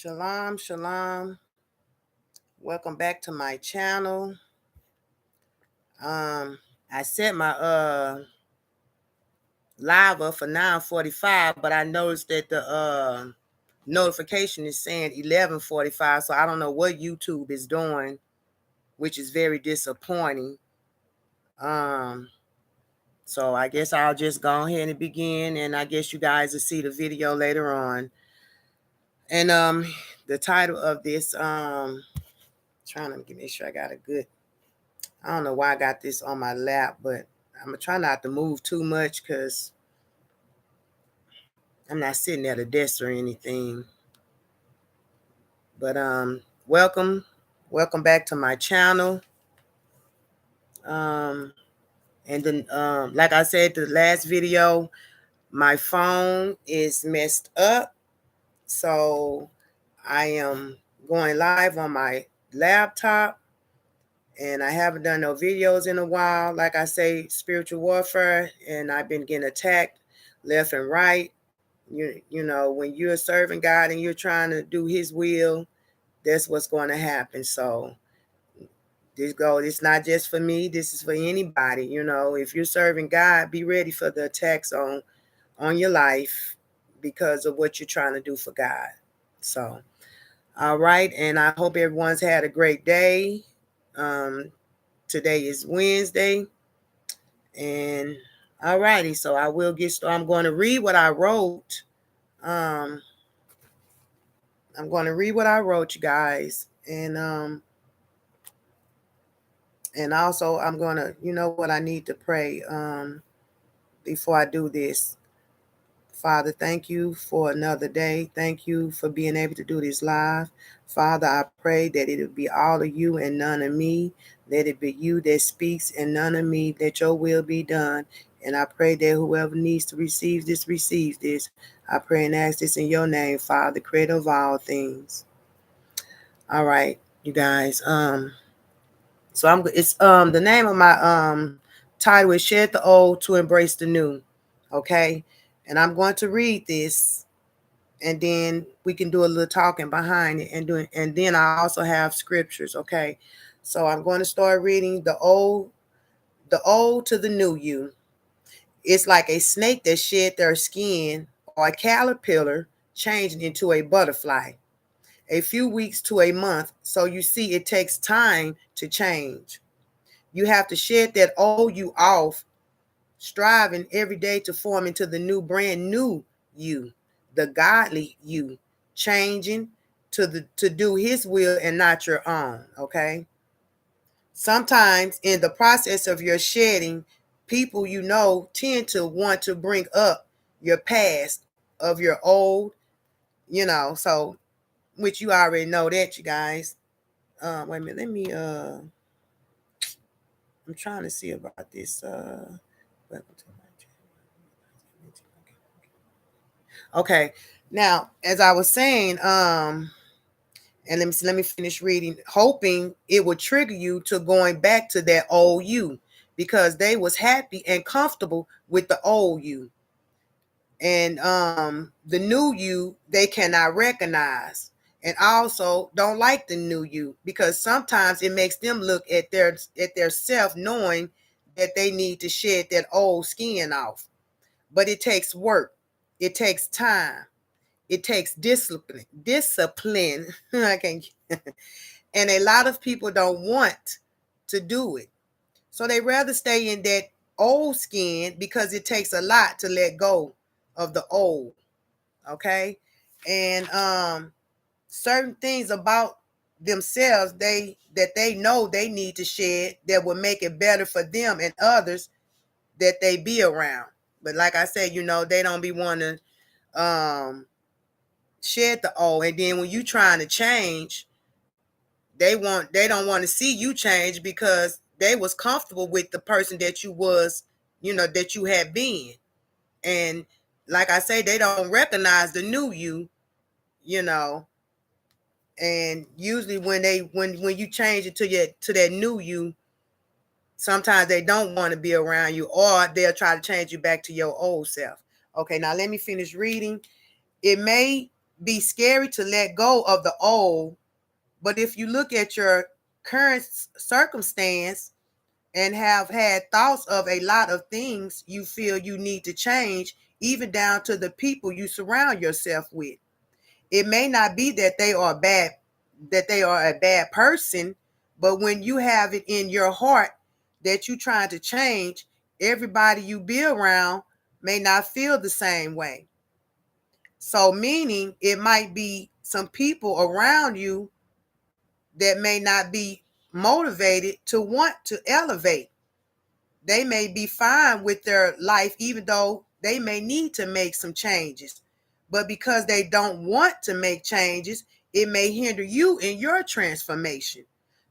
Shalom, shalom. Welcome back to my channel. I set my live up for 9:45, but I noticed that the notification is saying 11:45, so I don't know what YouTube is doing, which is very disappointing. So I guess I'll just go ahead and begin, and I guess you guys will see the video later on. And the title of this trying to make sure I got a good. I don't know why I got this on my lap, but I'm gonna try not to move too much because I'm not sitting at a desk or anything. But welcome back to my channel. And then like I said, the last video, my phone is messed up, so I am going live on my laptop, and I haven't done no videos in a while. Like I say, spiritual warfare, and I've been getting attacked left and right. You know, when you're serving God and you're trying to do His will, that's what's going to happen. So it's not just for me. This is for anybody. You know, if you're serving God, be ready for the attacks on your life because of what you're trying to do for God. So, all right, and I hope everyone's had a great day. Today is Wednesday, and all righty. So I will get started. I'm going to read what I wrote. I'm going to read what I wrote, you guys, and also I'm going to, you know what, I need to pray before I do this. Father, thank you for another day. Thank you for being able to do this live. Father, I pray that it will be all of you and none of me. Let it be you that speaks and none of me, that your will be done. And I pray that whoever needs to receive this, receives this. I pray and ask this in your name, Father, creator of all things. All right, you guys. So it's the name of my title is Shed the Old to Embrace the New. Okay. And I'm going to read this, and then we can do a little talking behind it, and then I also have scriptures. Okay. So I'm going to start reading the old to the new you. It's like a snake that shed their skin, or a caterpillar changing into a butterfly. A few weeks to a month. So you see, it takes time to change. You have to shed that old you off, striving every day to form into the new, brand new you, the godly you, changing to do His will and not your own. Okay. Sometimes in the process of your shedding, people you know tend to want to bring up your past of your old, so which you already know that, you guys. Wait a minute, let me I'm trying to see about this. Okay. Now, as I was saying, and let me finish reading, hoping it would trigger you to going back to that old you, because they was happy and comfortable with the old you. And the new you they cannot recognize, and also don't like the new you, because sometimes it makes them look at their self, knowing that they need to shed that old skin off. But it takes work, it takes time, it takes discipline. I can't. And a lot of people don't want to do it, so they rather stay in that old skin, because it takes a lot to let go of the old. Okay. And certain things about themselves they know they need to shed, that will make it better for them and others that they be around. But like I said, they don't be wanting to shed the old, and then when you trying to change, they don't want to see you change, because they was comfortable with the person that you was, that you had been. And like I say, they don't recognize the new you know and usually when you change it to that new you, sometimes they don't want to be around you, or they'll try to change you back to your old self. Okay, now let me finish reading. It may be scary to let go of the old. But if you look at your current circumstance and have had thoughts of a lot of things you feel you need to change, even down to the people you surround yourself with. It may not be that they are a bad person, but when you have it in your heart that you're trying to change, everybody you be around may not feel the same way. So meaning it might be some people around you that may not be motivated to want to elevate. They may be fine with their life, even though they may need to make some changes. But because they don't want to make changes, it may hinder you in your transformation.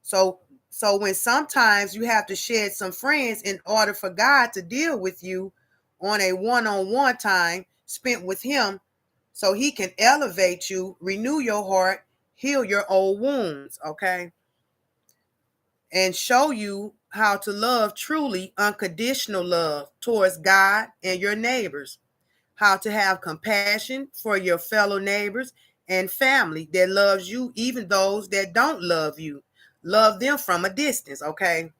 So, so when sometimes you have to shed some friends in order for God to deal with you on a one-on-one time spent with him, so he can elevate you, renew your heart, heal your old wounds, okay? And show you how to love truly unconditional love towards God and your neighbors, how to have compassion for your fellow neighbors and family that loves you, even those that don't love you. Love them from a distance, okay?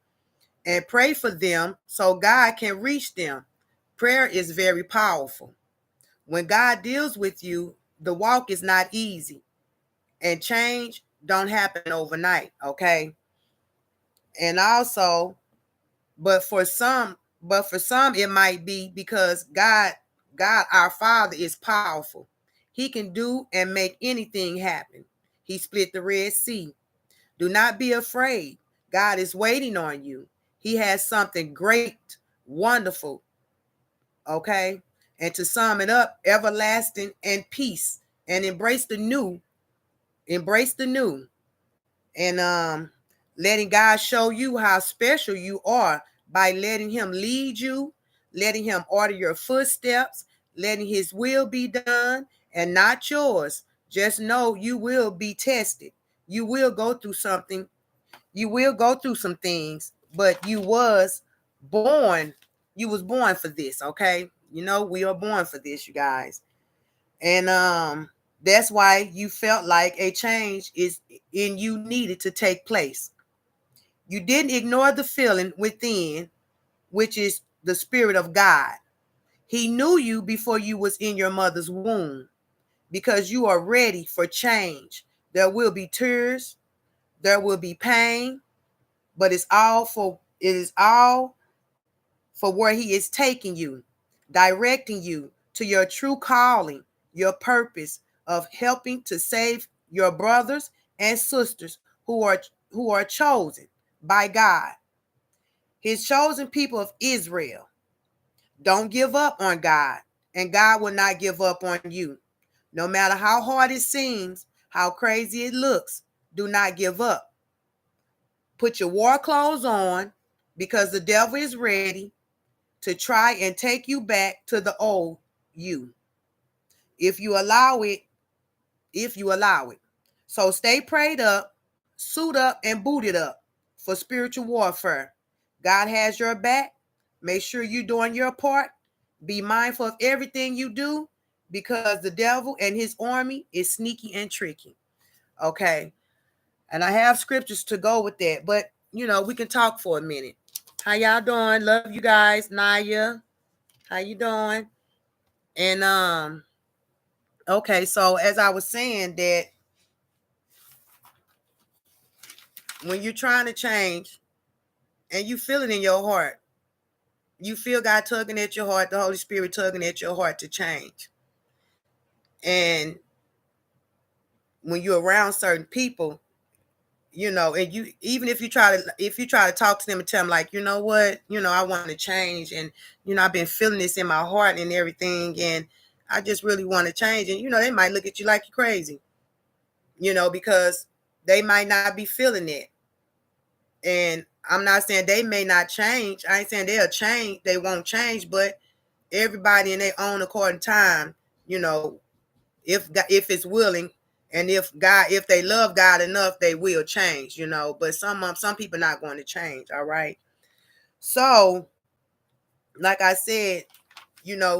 And pray for them so God can reach them. Prayer is very powerful. When God deals with you, the walk is not easy, and change don't happen overnight, okay? And also, but for some it might be because God our Father is powerful. He can do and make anything happen. He split the Red Sea. Do not be afraid. God is waiting on you. He has something great, wonderful, okay? And to sum it up, everlasting and peace, and embrace the new. Embrace the new. And letting God show you how special you are by letting him lead you, letting him order your footsteps, letting his will be done and not yours. Just know you will be tested. You will go through something. You will go through some things, but you was born for this, okay? You know, we are born for this, you guys. And that's why you felt like a change is in you needed to take place. You didn't ignore the feeling within, which is the Spirit of God. He knew you before you was in your mother's womb because you are ready for change. There will be tears, there will be pain, but it is all for where he is taking you, directing you to your true calling, your purpose of helping to save your brothers and sisters who are chosen by God, his chosen people of Israel. Don't give up on God, and God will not give up on you. No matter how hard it seems, how crazy it looks, do not give up. Put your war clothes on because the devil is ready to try and take you back to the old you. If you allow it, if you allow it. So stay prayed up, suit up, and booted up for spiritual warfare. God has your back. Make sure you're doing your part. Be mindful of everything you do because the devil and his army is sneaky and tricky. Okay. And I have scriptures to go with that, but we can talk for a minute. How y'all doing? Love you guys. Naya, how you doing? And okay, so as I was saying that when you're trying to change and you feel it in your heart, you feel God tugging at your heart, the Holy Spirit tugging at your heart to change. And when you're around certain people, and you even if you try to talk to them and tell them like, what, I want to change, and I've been feeling this in my heart and everything, and I just really want to change, and they might look at you like you're crazy, because they might not be feeling it. And I'm not saying they may not change. I ain't saying they'll change, they won't change, but everybody in their own according time, if it's willing, and if they love God enough, they will change, but some people not going to change. All right. So like I said,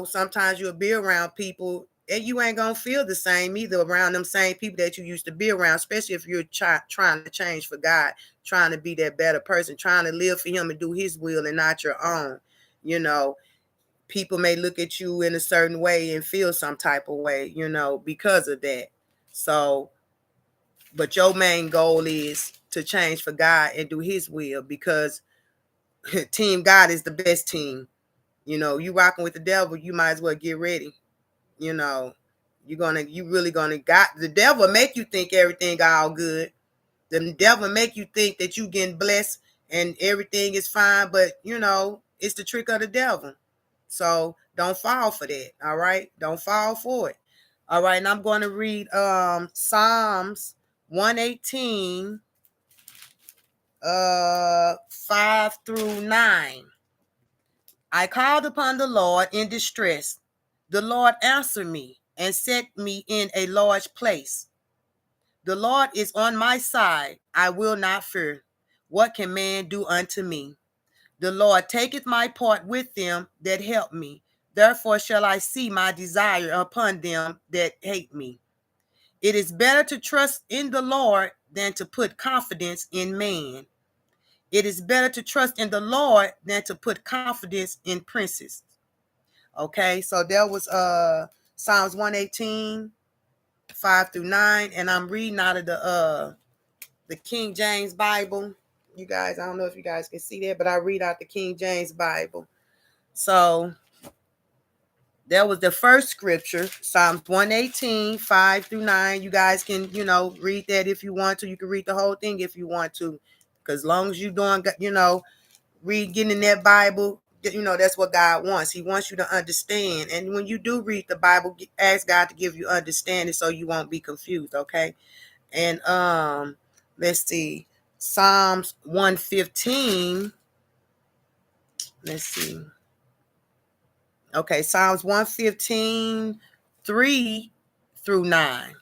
sometimes you'll be around people and you ain't gonna feel the same either around them same people that you used to be around, especially if you're trying to change for God, trying to be that better person, trying to live for him and do his will and not your own. You know, people may look at you in a certain way and feel some type of way, because of that. So, but your main goal is to change for God and do his will, because Team God is the best team. You rocking with the devil, you might as well get ready. You know, you really gonna got the devil make you think everything all good. The devil make you think that you getting blessed and everything is fine, but it's the trick of the devil. So don't fall for that. All right, don't fall for it. All right, and I'm going to read Psalms 118 5 through 9. I called upon the Lord in distress. The Lord answered me and set me in a large place. The Lord is on my side. I will not fear. What can man do unto me? The Lord taketh my part with them that help me. Therefore shall I see my desire upon them that hate me. It is better to trust in the Lord than to put confidence in man. It is better to trust in the Lord than to put confidence in princes. Okay, so there was Psalms 118, 5 through 9, and I'm reading out of the King James Bible. You guys, I don't know if you guys can see that, but I read out the King James Bible. So there was the first scripture, Psalms 118, 5 through 9. You guys can, read that if you want to. You can read the whole thing if you want to. Because as long as you're doing, getting in that Bible, that's what God wants. He wants you to understand. And when you do read the Bible, ask God to give you understanding so you won't be confused, okay? And let's see. Psalms 115. Let's see. Okay, Psalms 115, 3 through 9.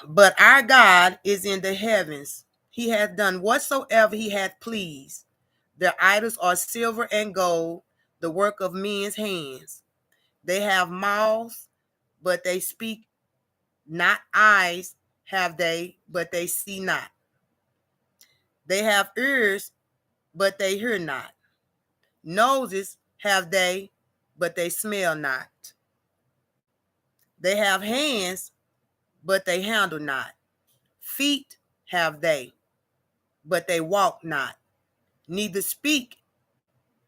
But our God is in the heavens. He hath done whatsoever he hath pleased. Their idols are silver and gold, the work of men's hands. They have mouths, but they speak not. Eyes have they, but they see not. They have ears, but they hear not. Noses have they, but they smell not. They have hands, but they handle not. Feet have they, but they walk not. Neither speak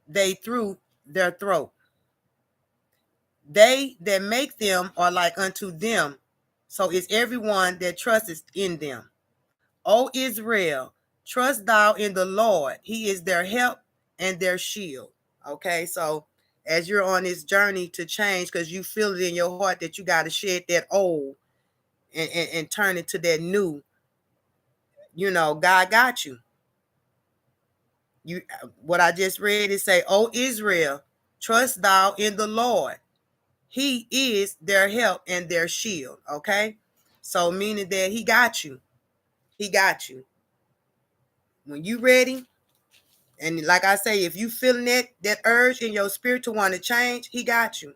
they through their throat. They that make them are like unto them, so is everyone that trusteth in them. O Israel, trust thou in the Lord. He is their help and their shield. Okay, so as you're on this journey to change, because you feel it in your heart that you got to shed that old and turn it to that new, God got you. What I just read is say, O Israel, trust thou in the Lord. He is their help and their shield. Okay, so meaning that he got you. He got you. When you ready, and like I say, if you feeling that urge in your spirit to want to change, he got you.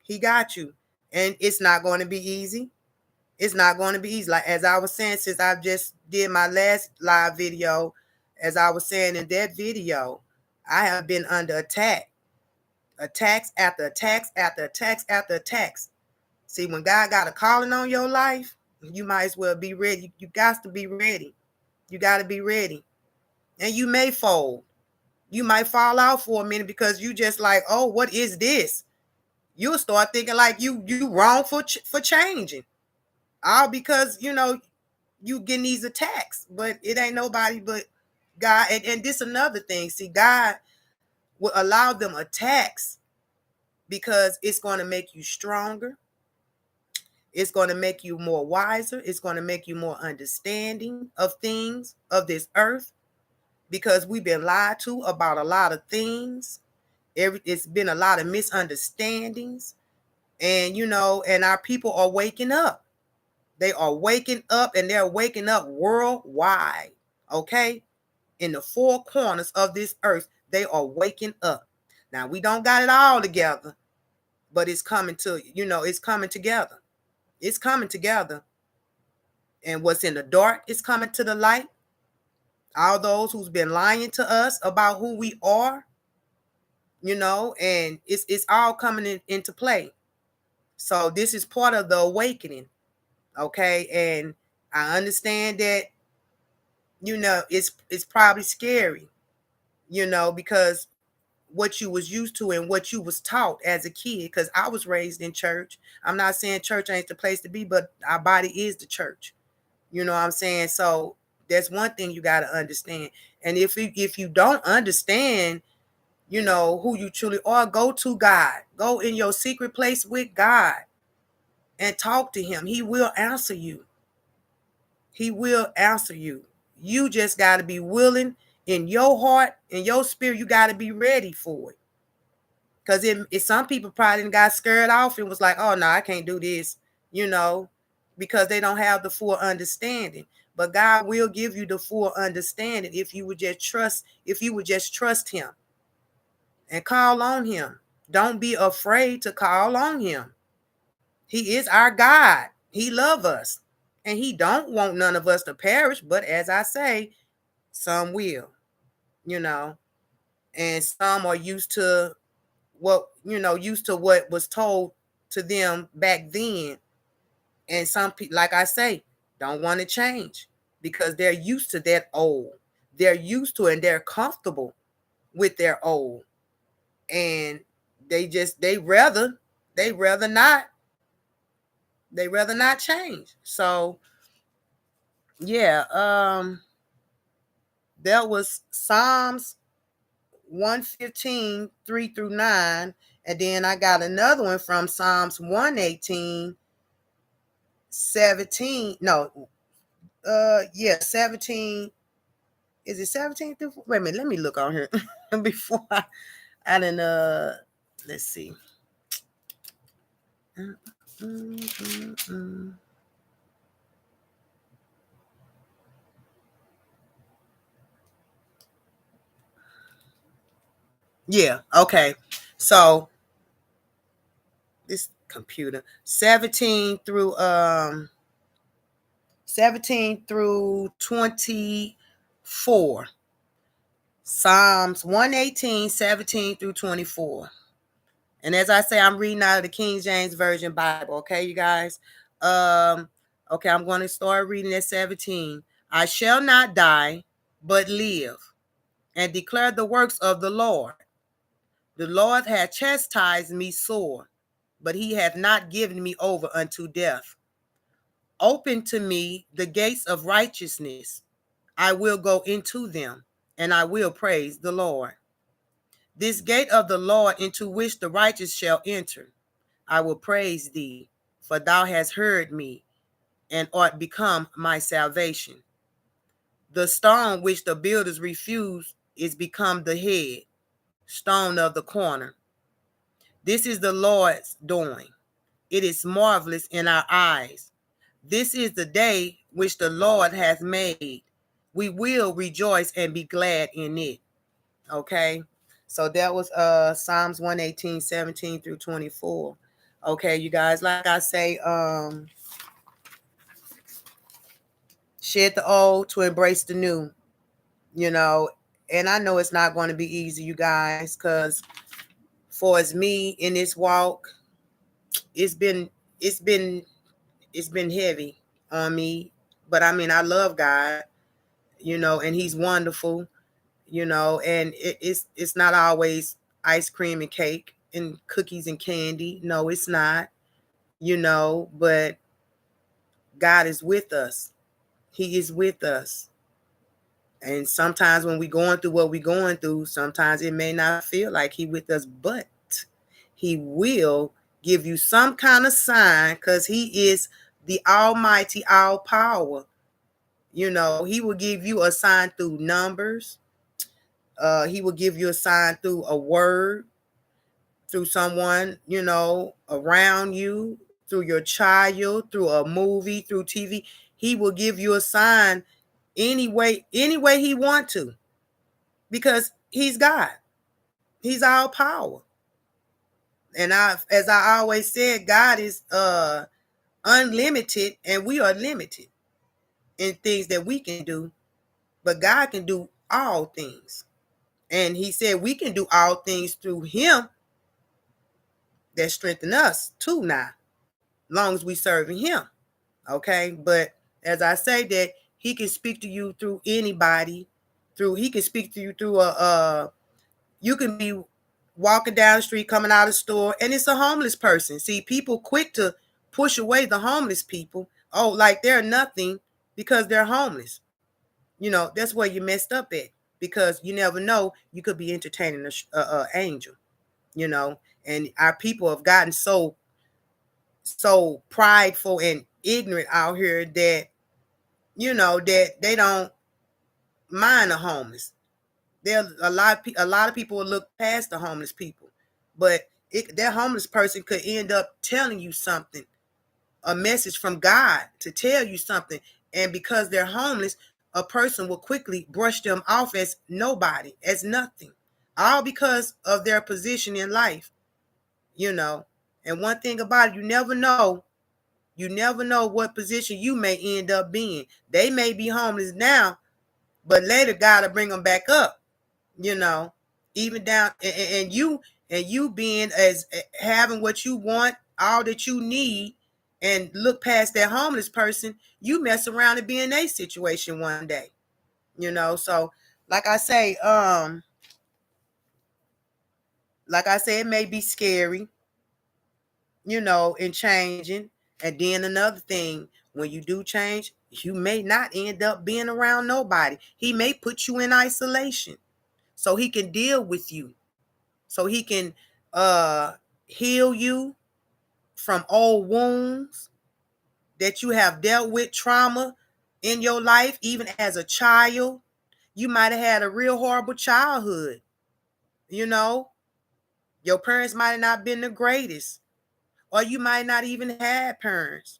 He got you. And it's not going to be easy. It's not going to be easy. Like as I was saying, since I just did my last live video, as I was saying in that video, I have been under attack. Attacks after attacks after attacks after attacks. See, when God got a calling on your life, you might as well be ready. You got to be ready. You got to be ready. And you may fold. You might fall out for a minute because you just like, oh, what is this? You'll start thinking like you wrong for changing. All because, you getting these attacks. But it ain't nobody but God. And this another thing. See, God will allow them attacks because it's going to make you stronger. It's going to make you more wiser. It's going to make you more understanding of things of this earth, because we've been lied to about a lot of things. It's been a lot of misunderstandings, and and our people are waking up. They are waking up, and they're waking up worldwide. Okay, in the four corners of this earth, they are waking up. Now we don't got it all together, but it's coming to, it's coming together. It's coming together. And what's in the dark is coming to the light. All those who's been lying to us about who we are, and it's all coming into play. So this is part of the awakening. Okay. And I understand that, it's probably scary, because what you was used to and what you was taught as a kid, because I was raised in church. I'm not saying church ain't the place to be, but our body is the church. You know what I'm saying? So that's one thing you got to understand. And if you don't understand, who you truly are, go to God. Go in your secret place with God and talk to him. He will answer you. He will answer you. You just got to be willing in your heart, in your spirit. You got to be ready for it. Because if some people probably got scared off and was like, oh, no, I can't do this, because they don't have the full understanding. But God will give you the full understanding if you would just trust him and call on him. Don't be afraid to call on him. He is our God. He loves us. And he don't want none of us to perish. But as I say, some will, and some are used to what was told to them back then. And some people, like I say, don't want to change because they're used to that old. They're used to it and they're comfortable with their old. And they rather not change. So yeah, that was Psalms 115, 3-9. And then I got another one from Psalms 118, 17. No, 17. Is it 17 through? Wait a minute, let me look on here before I didn't let's see. Yeah, okay. So this computer 17 through 24. Psalms 118, 17 through 24. And as I say, I'm reading out of the King James Version Bible. Okay, you guys. Okay, I'm going to start reading at 17. I shall not die, but live, and declare the works of the Lord. The Lord hath chastised me sore, but he hath not given me over unto death. Open to me the gates of righteousness. I will go into them, and I will praise the Lord. This gate of the Lord into which the righteous shall enter. I will praise thee, for thou hast heard me, and art become my salvation. The stone which the builders refused is become the head, stone of the corner. This is the Lord's doing. It is marvelous in our eyes. This is the day which the Lord hath made. We will rejoice and be glad in it. Okay. So that was Psalms 118, 17 through 24. Okay, you guys, like I say, shed the old to embrace the new, and I know it's not going to be easy, you guys, because for as me in this walk, it's been heavy on me. But I mean, I love God, and he's wonderful, and it's not always ice cream and cake and cookies and candy. No, it's not, but God is with us. He is with us. And sometimes when we're going through what we're going through, sometimes it may not feel like he with us, but he will give you some kind of sign because he is the almighty, all power. He will give you a sign through numbers. He will give you a sign through a word, through someone, around you, through your child, through a movie, through TV. He will give you a sign any way he want to, because he's God. He's all power. And as I always said, God is unlimited and we are limited in things that we can do, but God can do all things. And he said we can do all things through him that strengthen us too now, long as we serving him. Okay. But as I say that he can speak to you through anybody, he can speak to you through you can be walking down the street, coming out of the store, and it's a homeless person. See, people quick to push away the homeless people. Oh, like they're nothing because they're homeless. That's where you messed up at, because you never know, you could be entertaining a angel, and our people have gotten so prideful and ignorant out here that that they don't mind the homeless. There a lot of people will look past the homeless people, but that homeless person could end up telling you something, a message from God to tell you something, and because they're homeless, a person will quickly brush them off as nobody, as nothing, all because of their position in life. And one thing about it, you never know what position you may end up being. They may be homeless now, but later God will bring them back up. Even down, and you being as having what you want, all that you need, and look past that homeless person, you mess around and be in a situation one day. So like I say, it may be scary, in changing. And then another thing, when you do change, you may not end up being around nobody. He may put you in isolation so he can deal with you, so he can heal you from old wounds that you have dealt with, trauma in your life, even as a child. You might have had a real horrible childhood. Your parents might have not been the greatest, or you might not even have parents.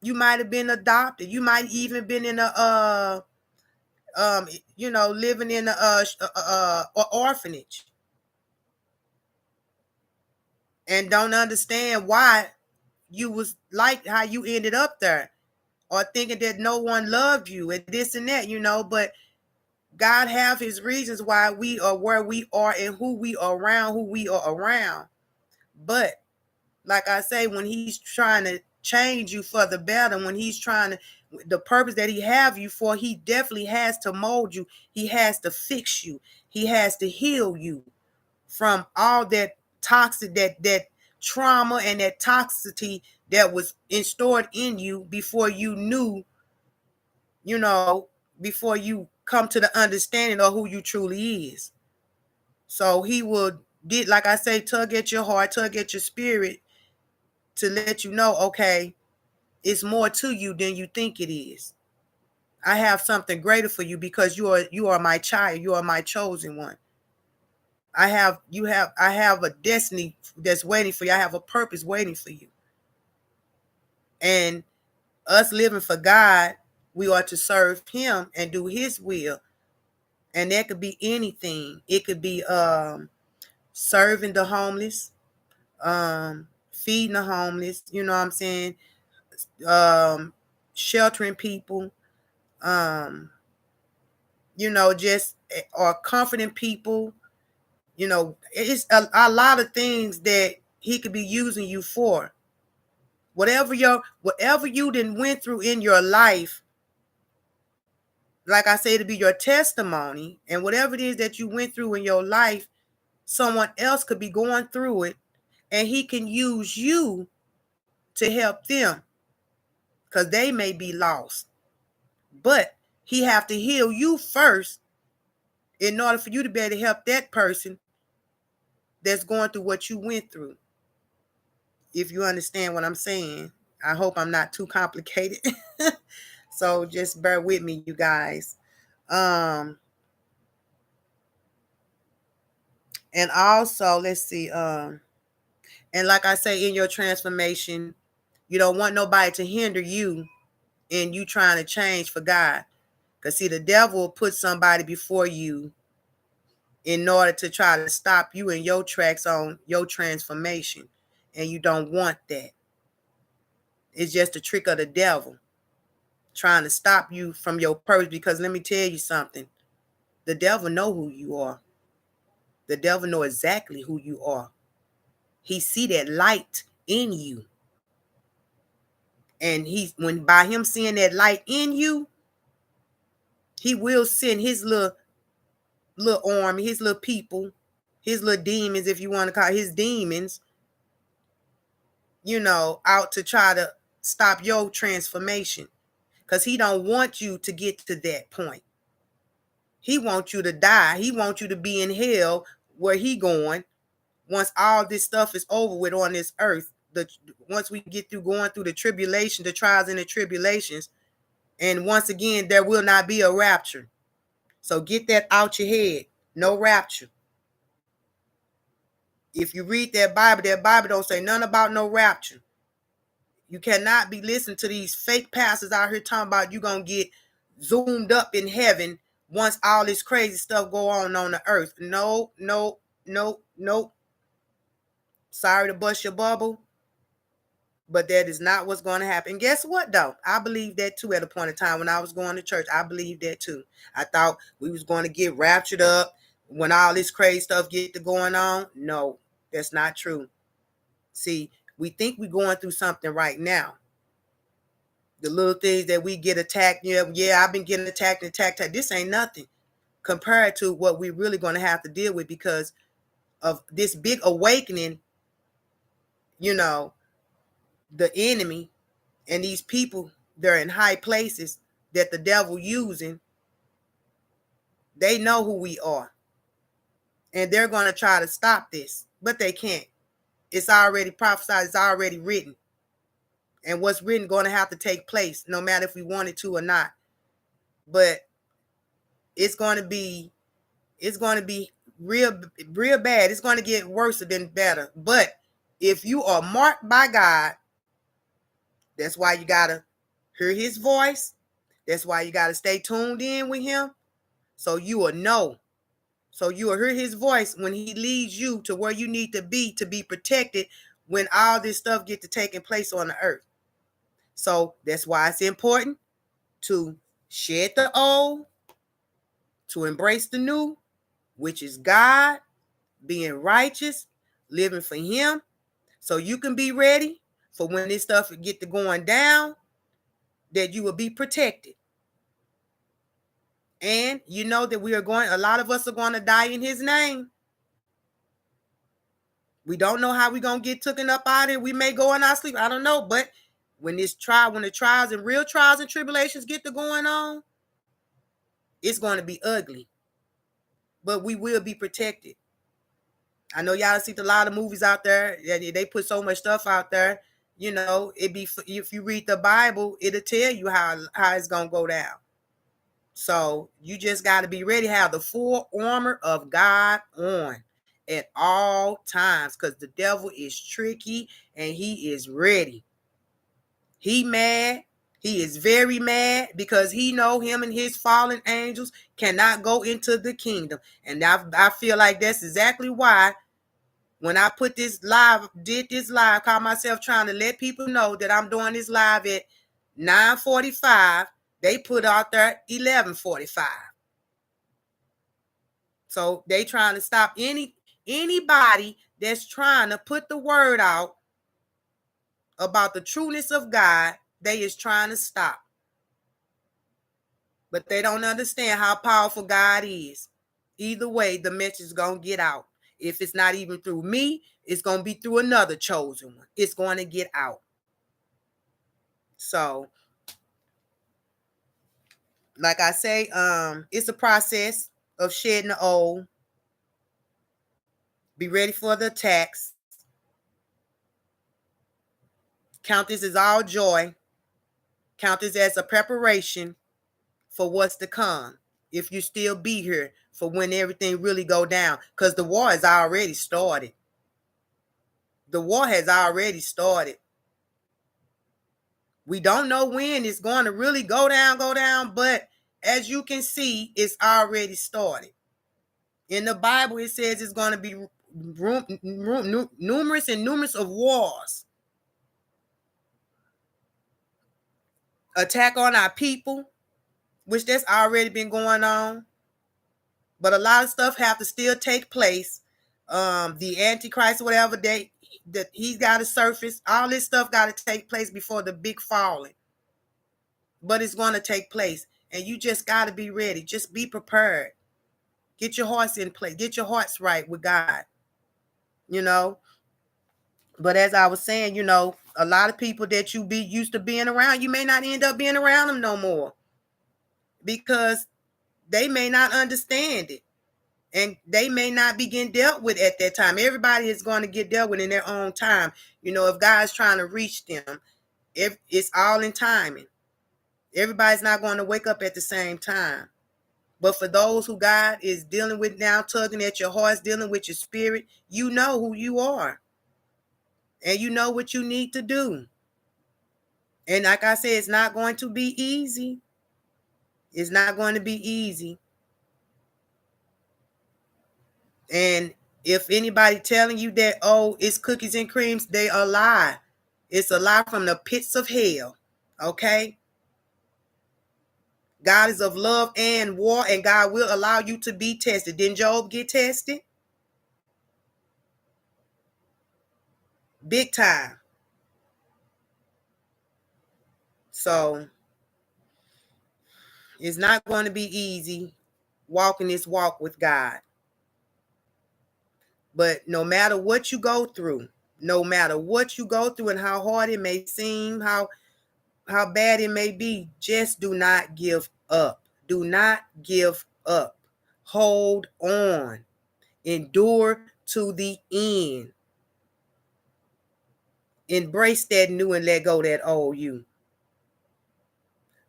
You might have been adopted. You might even been in a living in a orphanage, and don't understand why you was like how you ended up there, or thinking that no one loved you and this and that, but God have his reasons why we are where we are and who we are around. But like I say, when he's trying to change you for the better, when he's trying to, the purpose that he have you for, he definitely has to mold you. He has to fix you. He has to heal you from all that toxic, that trauma and that toxicity that was installed in you before you knew, before you come to the understanding of who you truly is. So he will, like I say, tug at your heart, tug at your spirit to let you know, okay, it's more to you than you think it is. I have something greater for you because you are my child. You are my chosen one. I have a destiny that's waiting for you. I have a purpose waiting for you. And us living for God, we are to serve him and do his will. And that could be anything. It could be serving the homeless, feeding the homeless, you know what I'm saying? Sheltering people, just or comforting people. It's a lot of things that he could be using you for. Whatever you done went through in your life, like I say, to be your testimony, and whatever it is that you went through in your life, someone else could be going through it, and he can use you to help them because they may be lost. But he have to heal you first in order for you to be able to help that person that's going through what you went through. If you understand what I'm saying. I hope I'm not too complicated. So just bear with me, you guys. And also, let's see. And like I say, in your transformation, you don't want nobody to hinder you in you trying to change for God. Because see, the devil will put somebody before you in order to try to stop you in your tracks on your transformation. And you don't want that. It's just a trick of the devil trying to stop you from your purpose. Because let me tell you something. The devil know who you are. The devil know exactly who you are. He see that light in you. And when by him seeing that light in you, he will send his little army, his little people, his little demons, if you want to call it, his demons, out to try to stop your transformation. Because he don't want you to get to that point. He wants you to die. He wants you to be in hell where he going once all this stuff is over with on this earth. Once we get through going through the tribulation, the trials and the tribulations, and once again, there will not be a rapture. So get that out your head. No rapture. If you read that Bible don't say nothing about no rapture. You cannot be listening to these fake pastors out here talking about you're going to get zoomed up in heaven once all this crazy stuff go on the earth. No. Sorry to bust your bubble, but that is not what's going to happen. Guess what, though? I believe that, too, at a point in time when I was going to church. I believe that, too. I thought we was going to get raptured up when all this crazy stuff get to going on. No, that's not true. See, we think we're going through something right now. The little things that we get attacked. Yeah, I've been getting attacked. This ain't nothing compared to what we're really going to have to deal with because of this big awakening, the enemy and these people, they're in high places that the devil using. They know who we are. And they're going to try to stop this, but they can't. It's already prophesied. It's already written. And what's written going to have to take place, no matter if we want it to or not. But it's going to be real bad. It's going to get worse than better. But if you are marked by God, that's why you got to hear his voice. That's why you got to stay tuned in with him. So you will know. So you will hear his voice when he leads you to where you need to be protected when all this stuff gets to taking place on the earth. So that's why it's important to shed the old, to embrace the new, which is God, being righteous, living for him, so you can be ready for when this stuff get to going down, that you will be protected. And you know that a lot of us are going to die in his name. We don't know how we're going to get taken up out of here. We may go in our sleep. I don't know. But when the trials and real trials and tribulations get to going on, it's going to be ugly. But we will be protected. I know y'all see a lot of movies out there. They put so much stuff out there. If you read the Bible, it'll tell you how it's going to go down. So you just got to be ready to have the full armor of God on at all times, because the devil is tricky and he is ready. He mad. He is very mad because he know him and his fallen angels cannot go into the kingdom. And I feel like that's exactly why when I did this live, call myself trying to let people know that I'm doing this live at 9:45, they put out there 11:45. So they trying to stop anybody that's trying to put the word out about the trueness of God. They is trying to stop. But they don't understand how powerful God is. Either way, the message is going to get out. If it's not even through me, it's going to be through another chosen one. It's going to get out. So, like I say, it's a process of shedding the old. Be ready for the attacks. Count this as all joy. Count this as a preparation for what's to come. If you still be here for when everything really go down. Because the war has already started. The war has already started. We don't know when it's going to really go down, but as you can see, it's already started. In the Bible, it says it's going to be numerous of wars. Attack on our people, which that's already been going on. But a lot of stuff have to still take place. The Antichrist, whatever, that he's got to surface. All this stuff got to take place before the big falling. But it's going to take place. And you just got to be ready. Just be prepared. Get your hearts in place. Get your hearts right with God. You know. But as I was saying, you know, a lot of people that you be used to being around, you may not end up being around them no more. Because they may not understand it. And they may not be getting dealt with at that time. Everybody is going to get dealt with in their own time. You know, if God's trying to reach them, if it's all in timing. Everybody's not going to wake up at the same time. But for those who God is dealing with now, tugging at your hearts, dealing with your spirit, you know who you are. And you know what you need to do. And like I said, it's not going to be easy. It's not going to be easy. And if anybody telling you that, oh, it's cookies and creams, they are a lie. It's a lie from the pits of hell. Okay? God is of love and war, and God will allow you to be tested. Didn't Job get tested? Big time. So, it's not going to be easy walking this walk with God. But no matter what you go through, and how hard it may seem, how bad it may be, just do not give up. Do not give up. Hold on. Endure to the end. Embrace that new and let go that old you.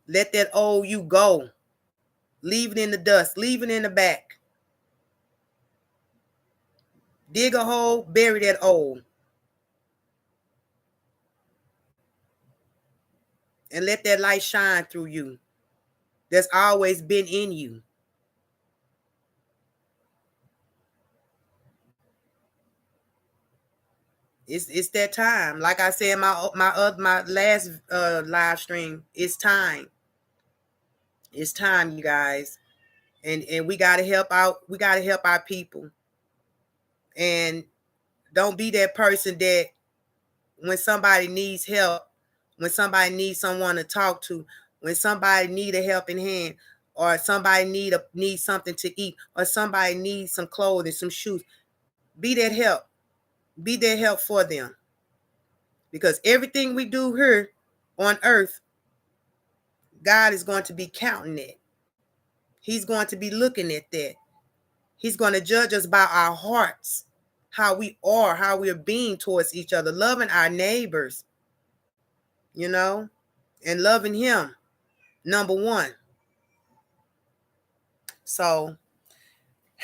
Let that old you go. Leave it in the dust. Leave it in the back. Dig a hole, bury that old. And let that light shine through you. That's always been in you. It's that time. Like I said, my last live stream, it's time. It's time, you guys. And we gotta help out. We gotta help our people. And don't be that person that when somebody needs help, when somebody needs someone to talk to, when somebody need a helping hand, or somebody needs something to eat, or somebody needs some clothing, some shoes, be that help. Be that help for them. Because everything we do here on earth, God is going to be counting it. He's going to be looking at that. He's going to judge us by our hearts, how we are being towards each other, loving our neighbors, you know, and loving him, number one. So,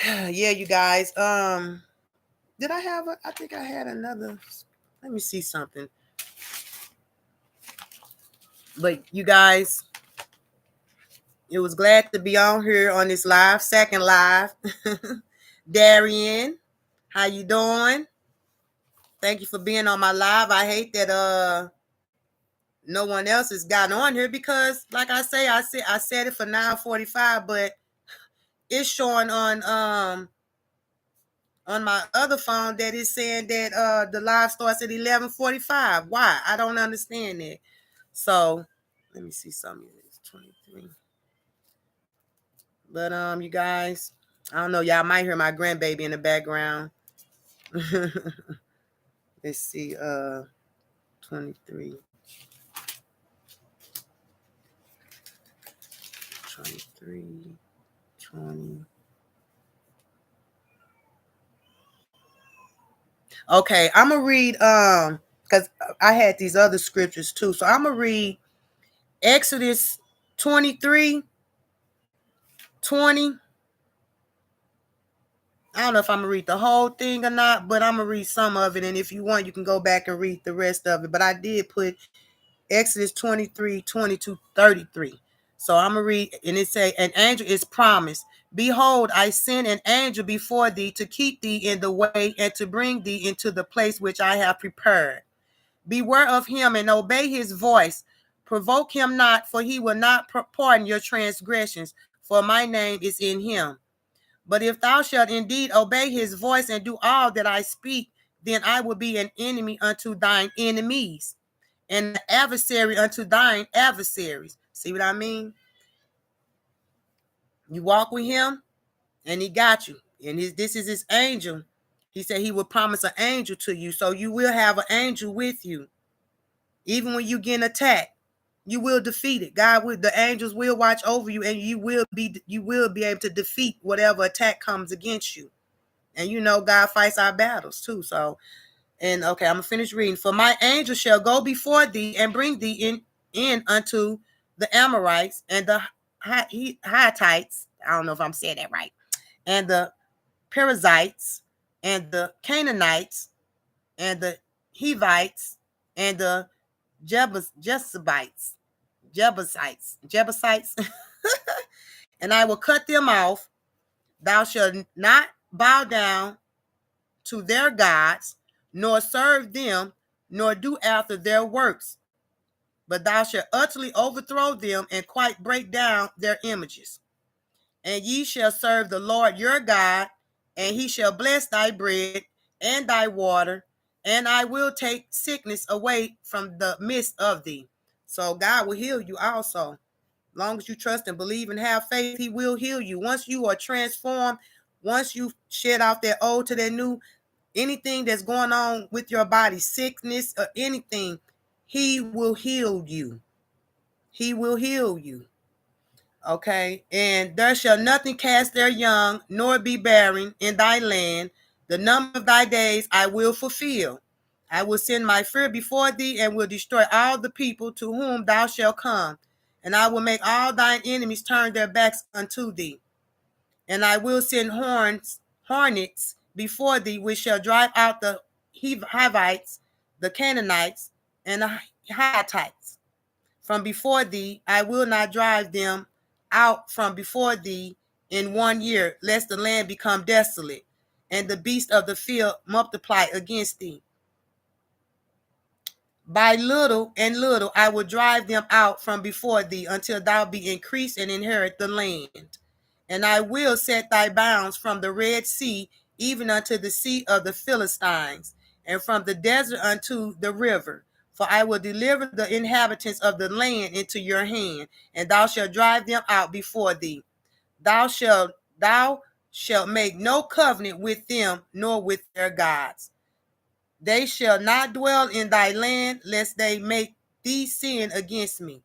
yeah, you guys, did I think I had another, let me see something. But you guys, it was glad to be on here on this second live. Darian, how you doing? Thank you for being on my live. I hate that no one else has gotten on here because, like I said it for 9:45, but it's showing on my other phone that it's saying that the live starts at 11:45. Why? I don't understand that. So let me see something. It's 23. But you guys, I don't know. Y'all might hear my grandbaby in the background. Let's see. 23. 23. 20. Okay, I'm gonna read because I had these other scriptures too. So I'm gonna read Exodus 23, 20. I don't know if I'm gonna read the whole thing or not, but I'm gonna read some of it. And if you want, you can go back and read the rest of it. But I did put Exodus 23, 22, 33. So I'm gonna read, and it say, an angel is promised Behold, I send an angel before thee to keep thee in the way and to bring thee into the place which I have prepared. Beware of him and obey his voice. Provoke him not, for he will not pardon your transgressions, for my name is in him. But if thou shalt indeed obey his voice and do all that I speak, then I will be an enemy unto thine enemies, and an adversary unto thine adversaries. See what I mean? You walk with him, and he got you. And this is his angel. He said he will promise an angel to you, so you will have an angel with you. Even when you get attacked, you will defeat it. God will, the angels will watch over you, and you will be able to defeat whatever attack comes against you. And you know God fights our battles too. So, and okay, I'm gonna finish reading. For my angel shall go before thee and bring thee in unto the Amorites and the Hittites. I don't know if I'm saying that right. And the Perizzites and the Canaanites and the Hivites and the Jebusites, and I will cut them off. Thou shalt not bow down to their gods, nor serve them, nor do after their works, but thou shalt utterly overthrow them and quite break down their images. And ye shall serve the Lord your God, and he shall bless thy bread and thy water, and I will take sickness away from the midst of thee. So God will heal you also. As long as you trust and believe and have faith, he will heal you. Once you are transformed, once you shed out that old to that new, anything that's going on with your body, sickness or anything, he will heal you. He will heal you. Okay. And there shall nothing cast their young, nor be barren in thy land. The number of thy days I will fulfill. I will send my fear before thee and will destroy all the people to whom thou shalt come. And I will make all thine enemies turn their backs unto thee. And I will send hornets before thee, which shall drive out the Hivites, the Canaanites, and the Hittites from before thee. I will not drive them out from before thee in 1 year, lest the land become desolate, and the beasts of the field multiply against thee. By little and little I will drive them out from before thee, until thou be increased and inherit the land. And I will set thy bounds from the Red Sea even unto the sea of the Philistines, and from the desert unto the river. For I will deliver the inhabitants of the land into your hand, and thou shalt drive them out before thee. Thou shalt make no covenant with them, nor with their gods. They shall not dwell in thy land, lest they make thee sin against me.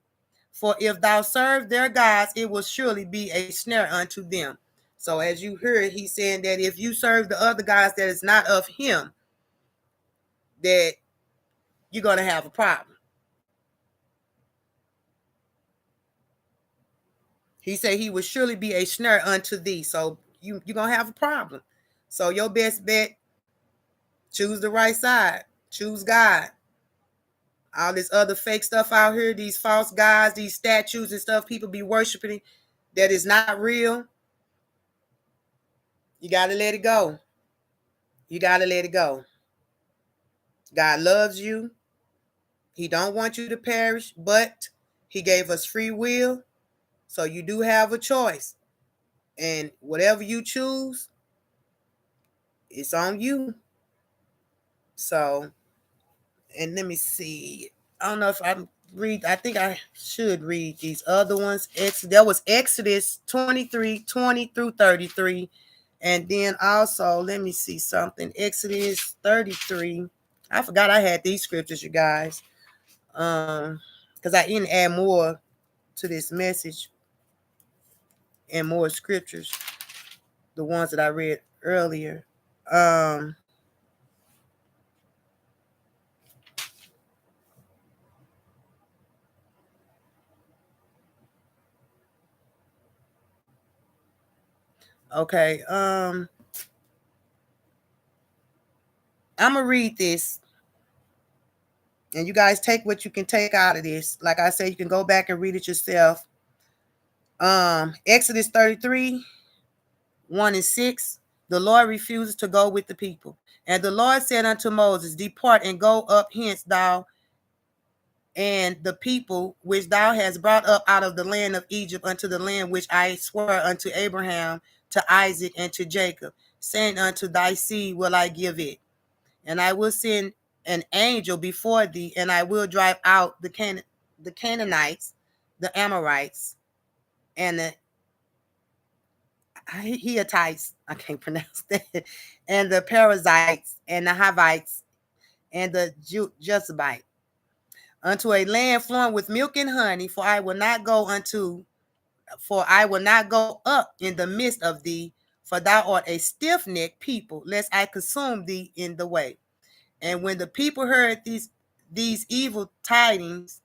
For if thou serve their gods, it will surely be a snare unto them. So as you heard, he's saying that if you serve the other gods that is not of him, that you're going to have a problem. He said he will surely be a snare unto thee. So you're going to have a problem. So your best bet, choose the right side. Choose God. All this other fake stuff out here, these false gods, these statues and stuff people be worshiping that is not real. You got to let it go. You got to let it go. God loves you. He don't want you to perish, but he gave us free will. So you do have a choice. And whatever you choose, it's on you. So, and let me see. I don't know if I think I should read these other ones. There was Exodus 23, 20 through 33. And then also, let me see something. Exodus 33. I forgot I had these scriptures, you guys. Because I didn't add more to this message and more scriptures, the ones that I read earlier. Okay. I'm gonna read this, and you guys take what you can take out of this. Like I said, you can go back and read it yourself. Exodus 33, 1 and 6, the Lord refuses to go with the people. And the Lord said unto Moses, depart and go up hence, thou and the people which thou hast brought up out of the land of Egypt unto the land which I swore unto Abraham, to Isaac, and to Jacob, saying, unto thy seed will I give it. And I will send an angel before thee, and I will drive out the Canaanites, the Amorites, and the Hittites, I can't pronounce that, and the Perizzites, and the Hivites, and the Jezebite, unto a land flowing with milk and honey, for I will not go up in the midst of thee, for thou art a stiff-necked people, lest I consume thee in the way. And when the people heard these evil tidings,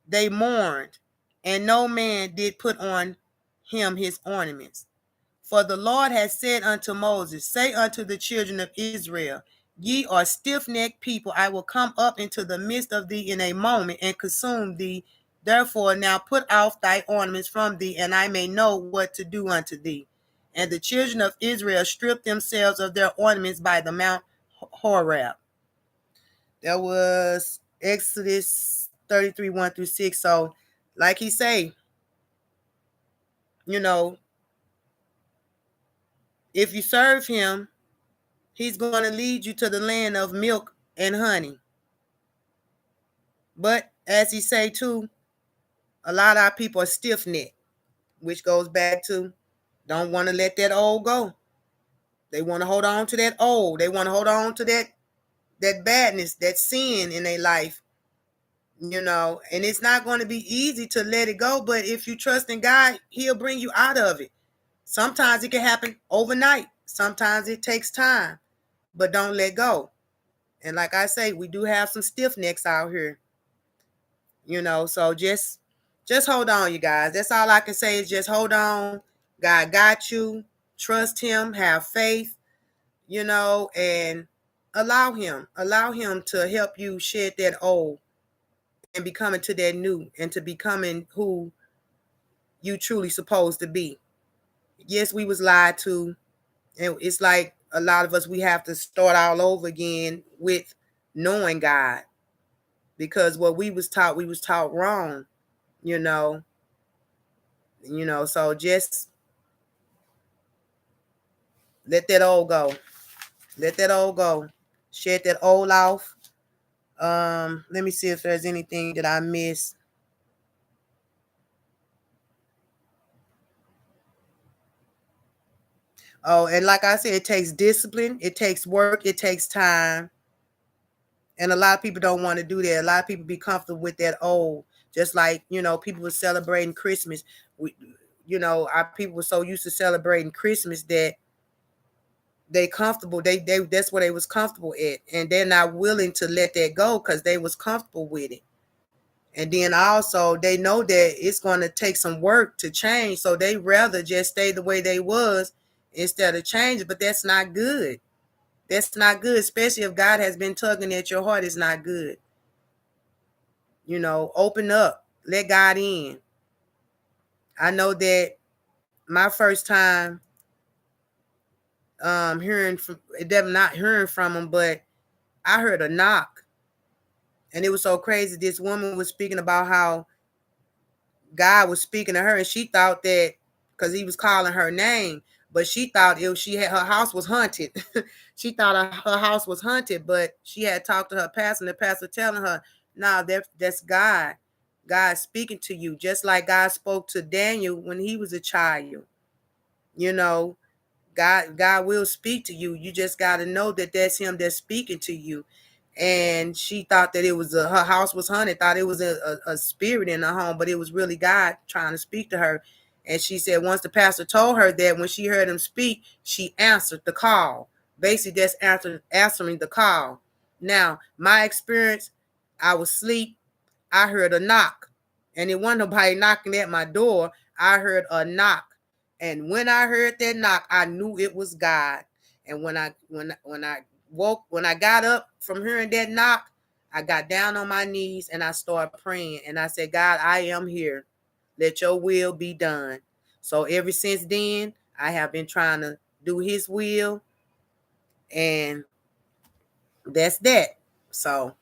they mourned, and no man did put on him his ornaments. For the Lord has said unto Moses, say unto the children of Israel, ye are stiff-necked people. I will come up into the midst of thee in a moment and consume thee. Therefore now put off thy ornaments from thee, and I may know what to do unto thee. And the children of Israel stripped themselves of their ornaments by the Mount Horeb. That was Exodus 33, 1 through 6. So, like he say, if you serve him, he's going to lead you to the land of milk and honey. But as he say too, a lot of our people are stiff-necked, which goes back to don't want to let that old go. They want to hold on to that old. They want to hold on to that badness, that sin in their life. And it's not going to be easy to let it go, but if you trust in God, he'll bring you out of it. Sometimes it can happen overnight. Sometimes it takes time, but don't let go. And like I say, we do have some stiff necks out here, so just hold on, you guys. That's all I can say is just hold on. God got you. Trust him, have faith, and allow him to help you shed that old and becoming to that new, and to becoming who you truly supposed to be. Yes, we was lied to, and it's like a lot of us, we have to start all over again with knowing God, because what we was taught wrong, so just let that old go. Shed that old off. Let me see if there's anything that I missed. Oh, and like I said, it takes discipline, it takes work, it takes time. And a lot of people don't want to do that. A lot of people be comfortable with that old. Just like, people were celebrating Christmas. Our people were so used to celebrating Christmas that they comfortable. They that's what they was comfortable at. And they're not willing to let that go because they was comfortable with it. And then also they know that it's going to take some work to change. So they rather just stay the way they was instead of changing. But that's not good. That's not good, especially if God has been tugging at your heart. It's not good. Open up. Let God in. I know that my first time not hearing from him, but I heard a knock. And it was so crazy. This woman was speaking about how God was speaking to her, and she thought that because he was calling her name, but she thought her house was haunted. She thought her house was haunted, but she had talked to her pastor, and the pastor telling her, "No, that's God. God speaking to you, just like God spoke to Daniel when he was a child. God will speak to you. You just got to know that that's him that's speaking to you." And she thought that it was her house was haunted, thought it was a spirit in her home, but it was really God trying to speak to her. And she said once the pastor told her that, when she heard him speak, she answered the call. Basically, that's answering the call. Now, my experience, I was asleep. I heard a knock, and it wasn't nobody knocking at my door. I heard a knock. And when I heard that knock, I knew it was God. And when I got up from hearing that knock, I got down on my knees and I started praying. And I said, God, I am here. Let your will be done. So ever since then, I have been trying to do his will, and that's that. So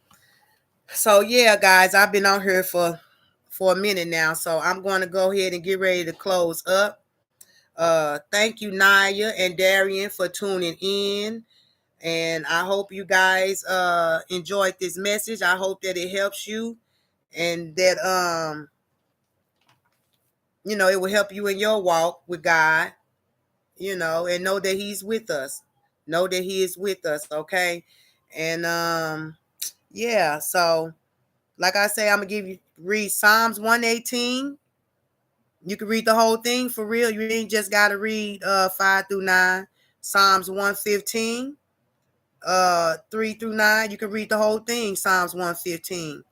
yeah, guys, I've been on here for a minute now, so I'm going to go ahead and get ready to close up. Thank you, Naya and Darian, for tuning in. And I hope you guys enjoyed this message. I hope that it helps you, and that it will help you in your walk with God, and know that he's with us. Know that he is with us, okay? And yeah, so like I say, I'm gonna read Psalms 118. You can read the whole thing for real. You ain't just gotta read 5 through 9. Psalms 115, 3 through 9. You can read the whole thing, Psalms 115.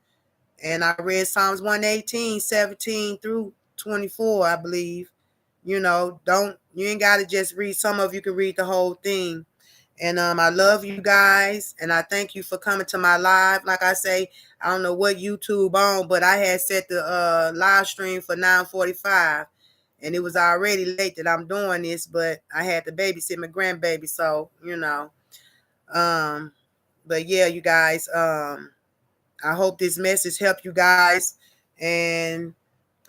And I read Psalms 118, 17 through 24, I believe. You ain't gotta just read some of, you can read the whole thing. And I love you guys, and I thank you for coming to my live. Like I say, I don't know what YouTube on, but I had set the live stream for 9:45, and it was already late that I'm doing this, but I had to babysit my grandbaby, so but yeah, you guys, I hope this message helped you guys, and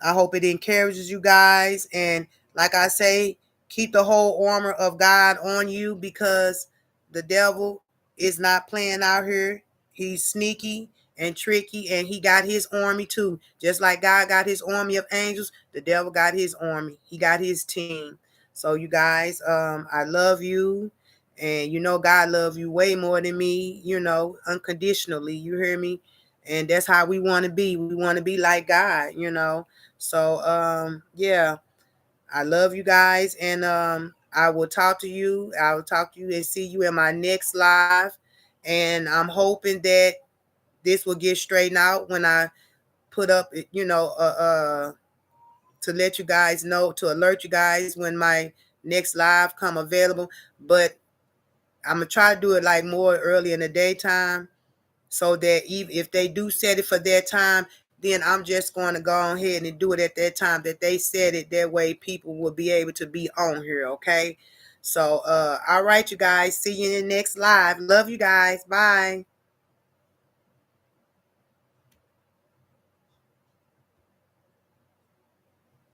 I hope it encourages you guys. And like I say, keep the whole armor of God on you, because the devil is not playing out here. He's sneaky and tricky, and he got his army too. Just like God got his army of angels, the devil got his army. He got his team. So you guys, I love you. And God love you way more than me, unconditionally. You hear me? And that's how we want to be. We want to be like God. So yeah, I love you guys, and I will talk to you. I will talk to you and see you in my next live. And I'm hoping that this will get straightened out when I put up, to let you guys know, to alert you guys when my next live come available. But I'm gonna try to do it like more early in the daytime, so that even if they do set it for their time, then I'm just going to go ahead and do it at that time that they set it. That way people will be able to be on here, okay? So, all right, you guys. See you in the next live. Love you guys. Bye.